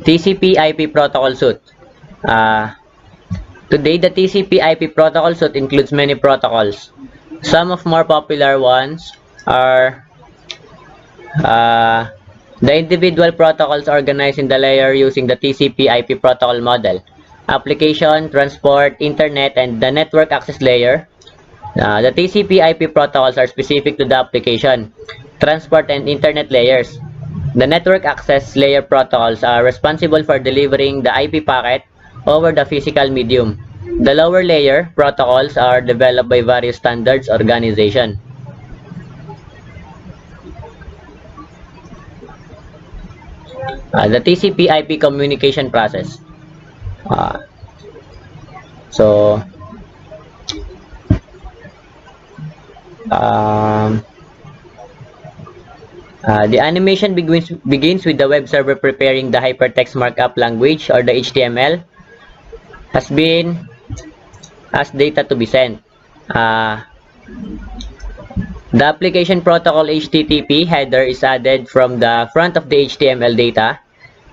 TCP/IP protocol suite. Today, the TCP/IP protocol suite includes many protocols. Some of more popular ones are the individual protocols organized in the layer using the TCP/IP protocol model. Application, transport, internet, and the network access layer. The TCP/IP protocols are specific to the application, transport, and internet layers. The network access layer protocols are responsible for delivering the IP packet over the physical medium. The lower layer protocols are developed by various standards organizations. The TCP/IP communication process. So, the animation begins with the web server preparing the hypertext markup language, or the HTML, as data to be sent. The application protocol HTTP header is added from the front of the HTML data.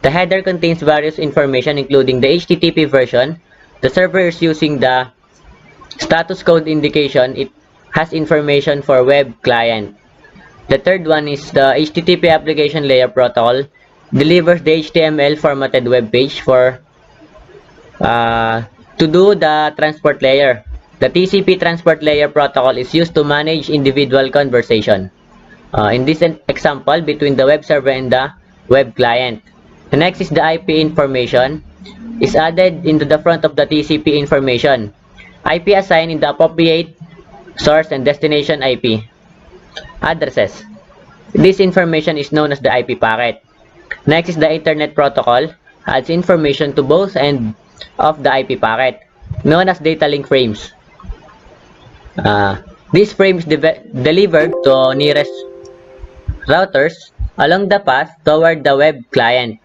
The header contains various information including the HTTP version. The server is using the status code indication. It has information for web client. The third one is the HTTP application layer protocol. Delivers the HTML formatted web page to do the transport layer. The TCP transport layer protocol is used to manage individual conversation. In this example, between the web server and the web client. The next is the IP information is added into the front of the TCP information. IP assigned in the appropriate source and destination IP addresses. This information is known as the IP packet. Next is the Ethernet protocol. Adds information to both ends of the IP packet, known as data link frames. These frames delivered to nearest routers along the path toward the web client.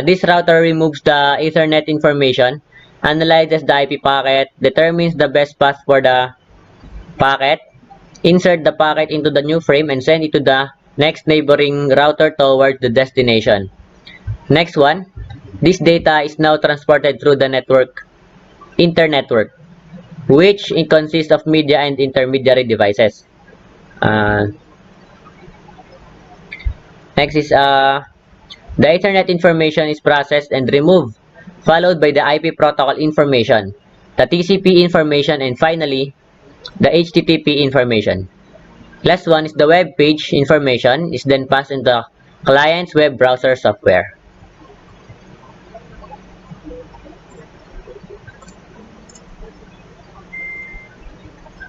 This router removes the Ethernet information, analyzes the IP packet, determines the best path for the packet, insert the packet into the new frame, and send it to the next neighboring router toward the destination. Next one, this data is now transported through the internetwork, which consists of media and intermediary devices. Next is the Ethernet information is processed and removed, followed by the IP protocol information, the TCP information, and finally, the HTTP information. Last one is the web page information is then passed into the client's web browser software.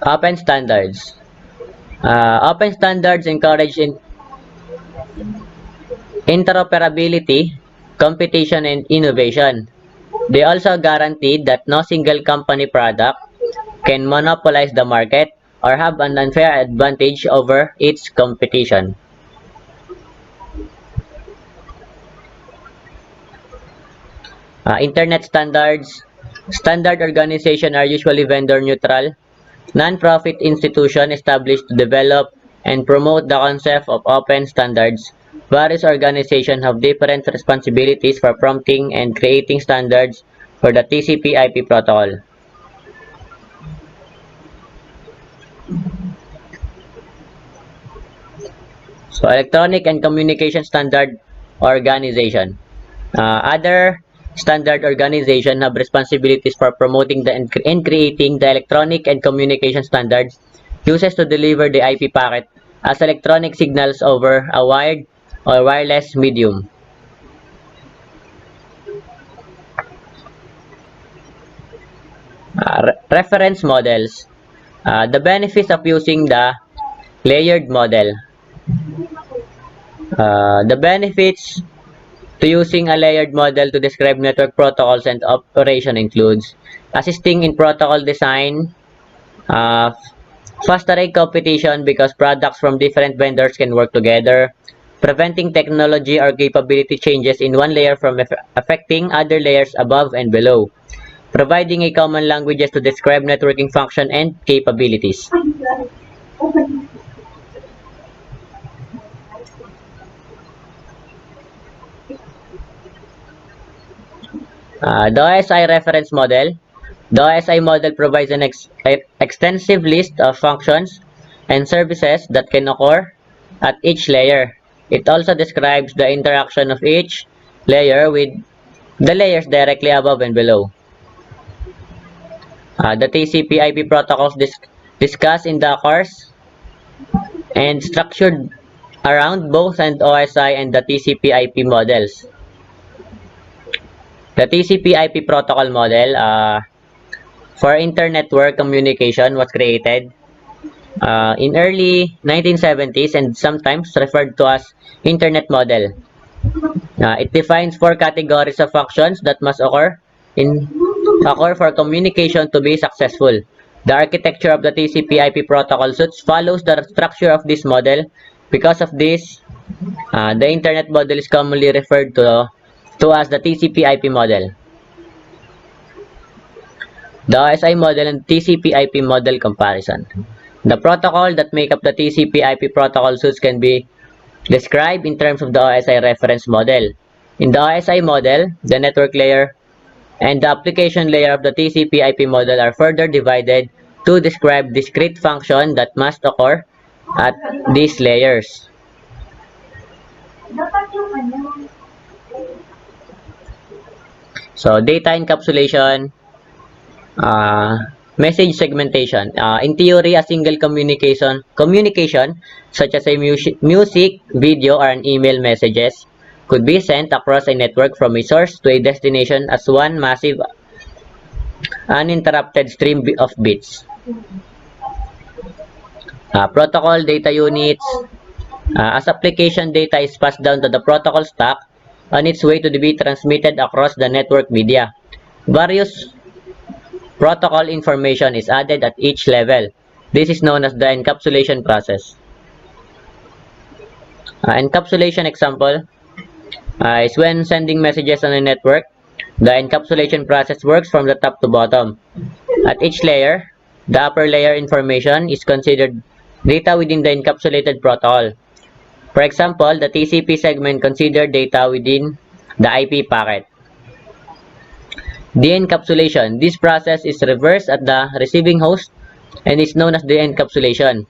Open standards. Open standards encourage interoperability, competition, and innovation. They also guarantee that no single company product can monopolize the market or have an unfair advantage over its competition. Internet standards. Standard organizations are usually vendor neutral, non-profit institutions established to develop and promote the concept of open standards. Various organizations have different responsibilities for prompting and creating standards for the TCP/IP protocol. So, Electronic and Communication Standard Organization. Other standard organizations have responsibilities for promoting and creating the electronic and communication standards used to deliver the IP packet as electronic signals over a wired or wireless medium. Reference models. The benefits of using the layered model. The benefits to using a layered model to describe network protocols and operation includes assisting in protocol design, fostering competition because products from different vendors can work together, preventing technology or capability changes in one layer from affecting other layers above and below, providing a common languages to describe networking function and capabilities. The OSI reference model. The OSI model provides an extensive list of functions and services that can occur at each layer. It also describes the interaction of each layer with the layers directly above and below. The TCP/IP protocols discussed in the course and structured around both an OSI and the TCP/IP models. The TCP/IP protocol model for inter-network communication was created in early 1970s and sometimes referred to as Internet model. It defines 4 categories of functions that must occur for communication to be successful. The architecture of the TCP/IP protocol suite follows the structure of this model. Because of this, the Internet model is commonly referred to as the TCP/IP model. The OSI model and TCP/IP model comparison. The protocol that make up the TCP/IP protocol suites can be described in terms of the OSI reference model. In the OSI model, the network layer and the application layer of the TCP/IP model are further divided to describe discrete functions that must occur at these layers. So, data encapsulation, message segmentation. In theory, a single communication such as a music, video, or an email messages could be sent across a network from a source to a destination as one massive uninterrupted stream of bits. Protocol data units. As application data is passed down to the protocol stack on its way to be transmitted across the network media, various protocol information is added at each level. This is known as the encapsulation process. Encapsulation example is when sending messages on a network. The encapsulation process works from the top to bottom. At each layer, the upper layer information is considered data within the encapsulated protocol. For example, the TCP segment considered data within the IP packet. De-encapsulation. This process is reversed at the receiving host and is known as de-encapsulation.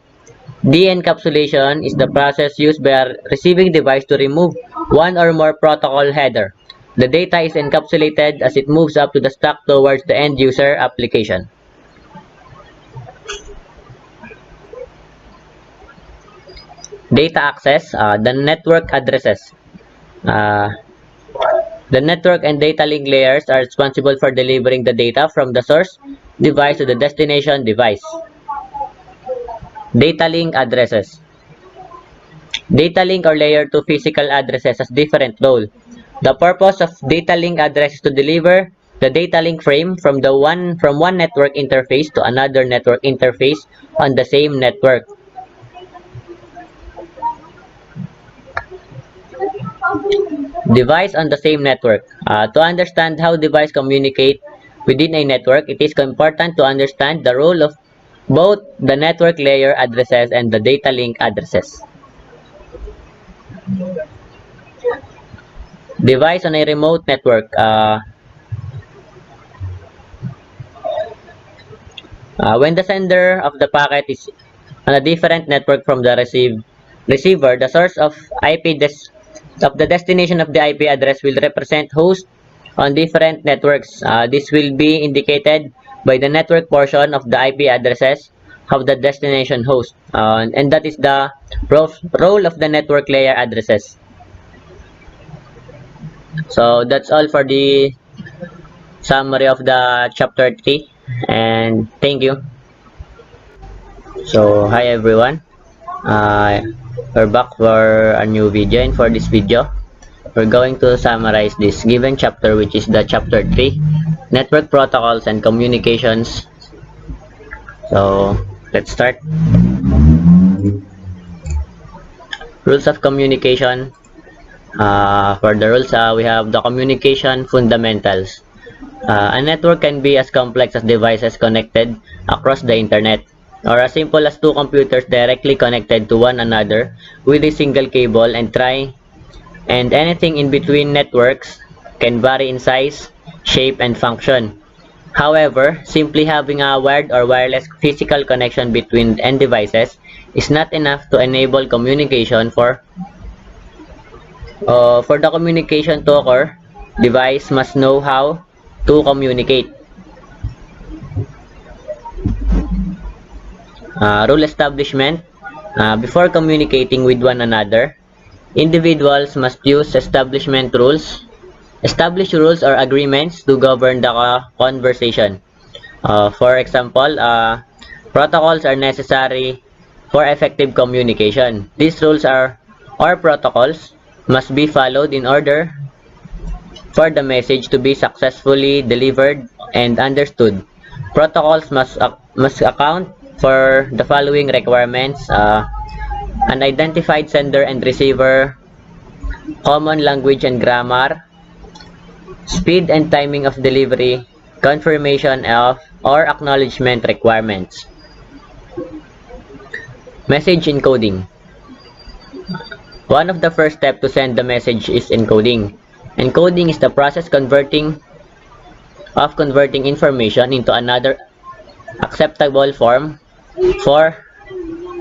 De-encapsulation is the process used by a receiving device to remove one or more protocol header. The data is encapsulated as it moves up to the stack towards the end user application. Data access, the network addresses. The network and data link layers are responsible for delivering the data from the source device to the destination device. Data link addresses. Data link or layer 2 physical addresses has different role. The purpose of data link address is to deliver the data link frame from one network interface to another network interface on the same network. Device on the same network. To understand how devices communicate within a network, it is important to understand the role of both the network layer addresses and the data link addresses. Device on a remote network. When the sender of the packet is on a different network from the receiver, the source of the destination of the IP address will represent hosts on different networks. This will be indicated by the network portion of the IP addresses of the destination host, and that is the role of the network layer addresses. So that's all for the summary of the chapter 3, and thank you. So hi everyone, we're back for a new video, and for this video we're going to summarize this given chapter, which is the chapter 3, network protocols and communications. So let's start. Rules of communication. For the rules, we have the communication fundamentals. A network can be as complex as devices connected across the internet, or as simple as two computers directly connected to one another with a single cable, and anything in between. Networks can vary in size, shape, and function. However, simply having a wired or wireless physical connection between end devices is not enough to enable communication for the communication to occur. Device must know how to communicate. Rule establishment. Before communicating with one another, individuals must use establishment rules. Establish rules or agreements to govern the conversation. For example, protocols are necessary for effective communication. These rules or protocols must be followed in order for the message to be successfully delivered and understood. Protocols must account for the following requirements: an identified sender and receiver, common language and grammar, speed and timing of delivery, confirmation of or acknowledgement requirements. Message encoding. One of the first steps to send the message is encoding. Encoding is the process converting information into another acceptable form for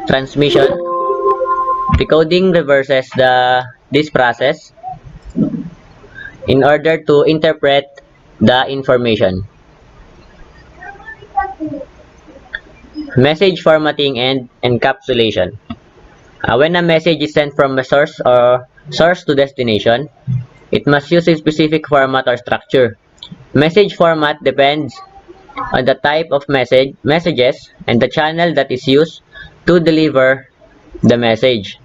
transmission. Decoding reverses this process in order to interpret the information. Message formatting and encapsulation. When a message is sent from a source to destination, it must use a specific format or structure. Message format depends on the type of messages and the channel that is used to deliver the message.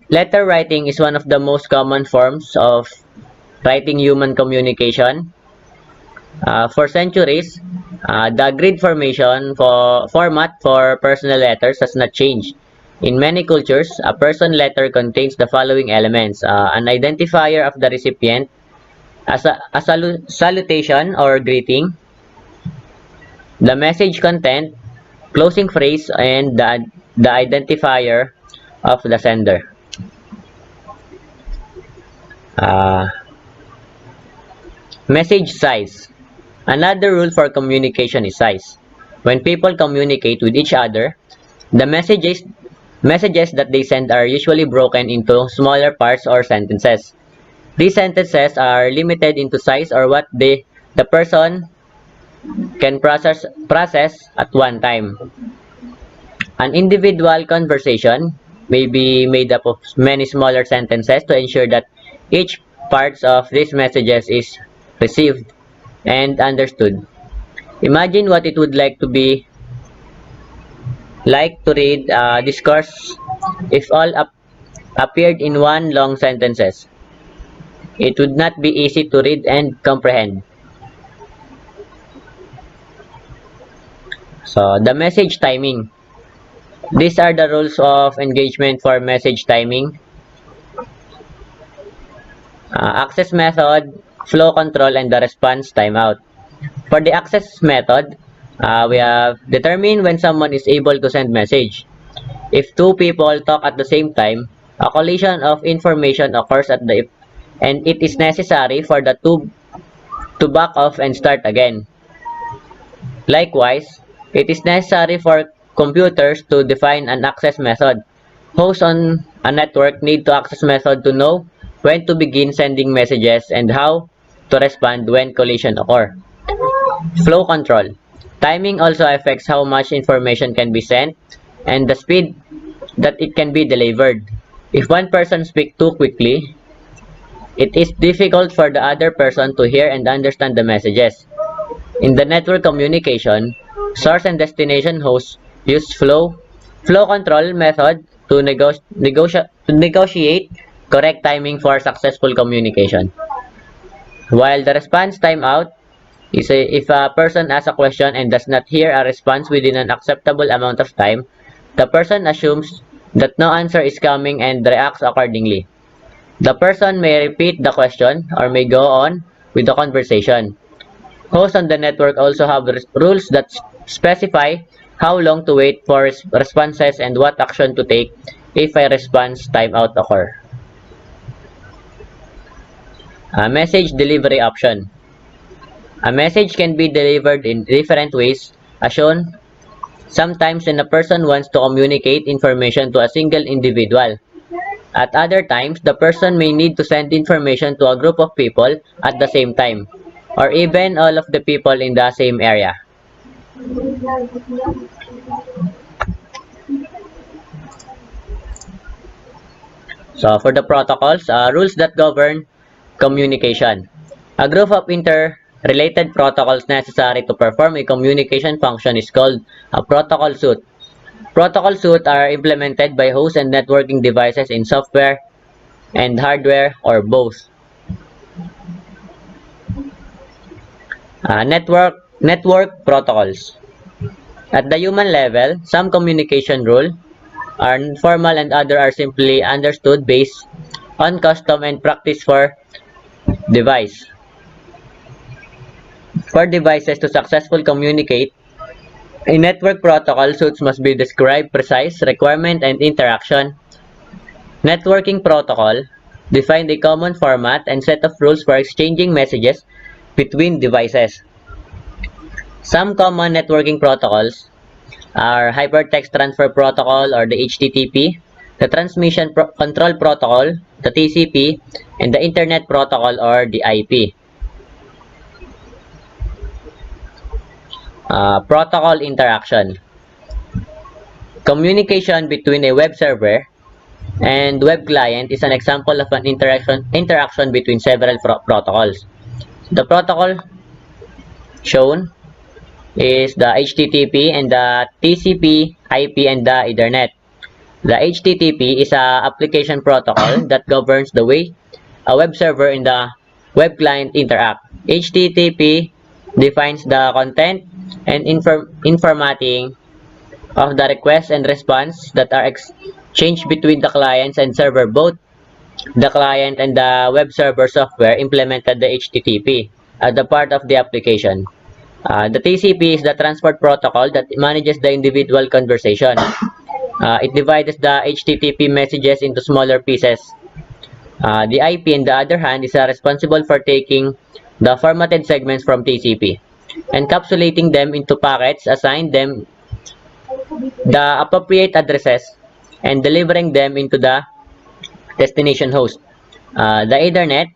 Letter writing is one of the most common forms of writing human communication. For centuries, the grid formation format for personal letters has not changed. In many cultures, a person letter contains the following elements: an identifier of the recipient, a salutation or greeting, the message content, closing phrase, and the identifier of the sender. Message size. Another rule for communication is size. When people communicate with each other, the messages that they send are usually broken into smaller parts or sentences. These sentences are limited into size or what the person can process at one time. An individual conversation may be made up of many smaller sentences to ensure that each part of these messages is received and understood. Imagine what it would like to read a discourse if all appeared in one long sentences. It would not be easy to read and comprehend. So, the message timing. These are the rules of engagement for message timing. Access method, flow control, and the response timeout. For the access method, we have determine when someone is able to send message. If two people talk at the same time, a collision of information occurs and it is necessary for the two to back off and start again. Likewise, it is necessary for computers to define an access method. Hosts on a network need to access method to know when to begin sending messages and how to respond when collision occur. Flow control. Timing also affects how much information can be sent and the speed that it can be delivered. If one person speaks too quickly, it is difficult for the other person to hear and understand the messages. In the network communication, source and destination hosts use flow control method to negotiate correct timing for successful communication. While the response timeout is if a person asks a question and does not hear a response within an acceptable amount of time, the person assumes that no answer is coming and reacts accordingly. The person may repeat the question or may go on with the conversation. Hosts on the network also have rules that specify how long to wait for responses and what action to take if a response timeout occurs. Message delivery option. A message can be delivered in different ways, as shown. Sometimes when a person wants to communicate information to a single individual. At other times, the person may need to send information to a group of people at the same time, or even all of the people in the same area. So for the protocols, rules that govern communication. A group of interrelated protocols necessary to perform a communication function is called a protocol suite. Protocol suite are implemented by host and networking devices in software and hardware or both. Network protocols. At the human level, some communication rules are formal and others are simply understood based on custom and practice for device. For devices to successfully communicate, a network protocol suites must be described precise requirement and interaction. Networking protocol define a common format and set of rules for exchanging messages between devices. Some common networking protocols are Hypertext Transfer Protocol or the HTTP, the Transmission Control Protocol, the TCP, and the Internet Protocol or the IP. Protocol interaction. Communication between a web server and web client is an example of an interaction between several protocols. The protocol shown is the HTTP and the TCP, IP, and the Ethernet. The HTTP is an application protocol that governs the way a web server and the web client interact. HTTP defines the content and formatting of the request and response that are exchanged between the clients and server. Both the client and the web server software implemented the HTTP as a part of the application. The TCP is the transport protocol that manages the individual conversation. It divides the HTTP messages into smaller pieces. The IP, on the other hand, is responsible for taking the formatted segments from TCP, encapsulating them into packets, assigning them the appropriate addresses, and delivering them into the destination host. The Ethernet,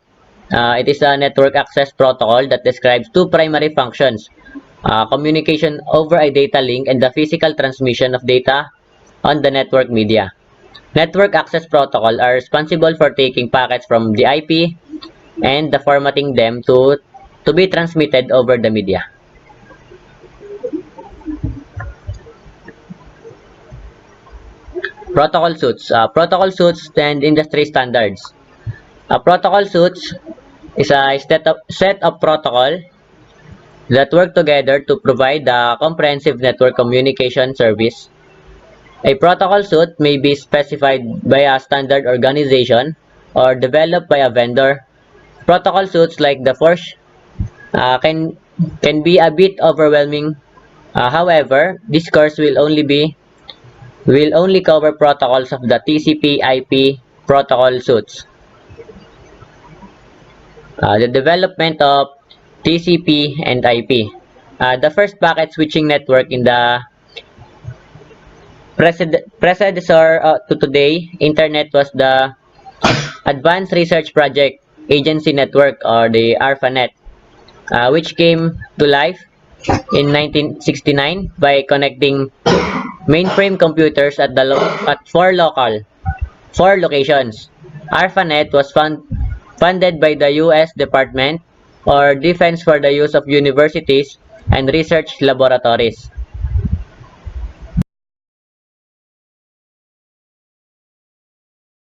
it is a network access protocol that describes two primary functions, communication over a data link and the physical transmission of data on the network media. Network access protocol are responsible for taking packets from the IP and the formatting them to be transmitted over the media. Protocol suites. Protocol suites and industry standards. A protocol suites is a set of protocol that work together to provide a comprehensive network communication service. A protocol suite may be specified by a standard organization or developed by a vendor. Protocol suites like the first can be a bit overwhelming. However, this course will only cover protocols of the TCP/IP protocol suites. The development of TCP and IP. The first packet switching network in the predecessor to today Internet was the Advanced Research Project Agency Network or the ARPANET, which came to life in 1969 by connecting mainframe computers at four locations. ARPANET was funded by the U.S. Department of Defense for the use of universities and research laboratories.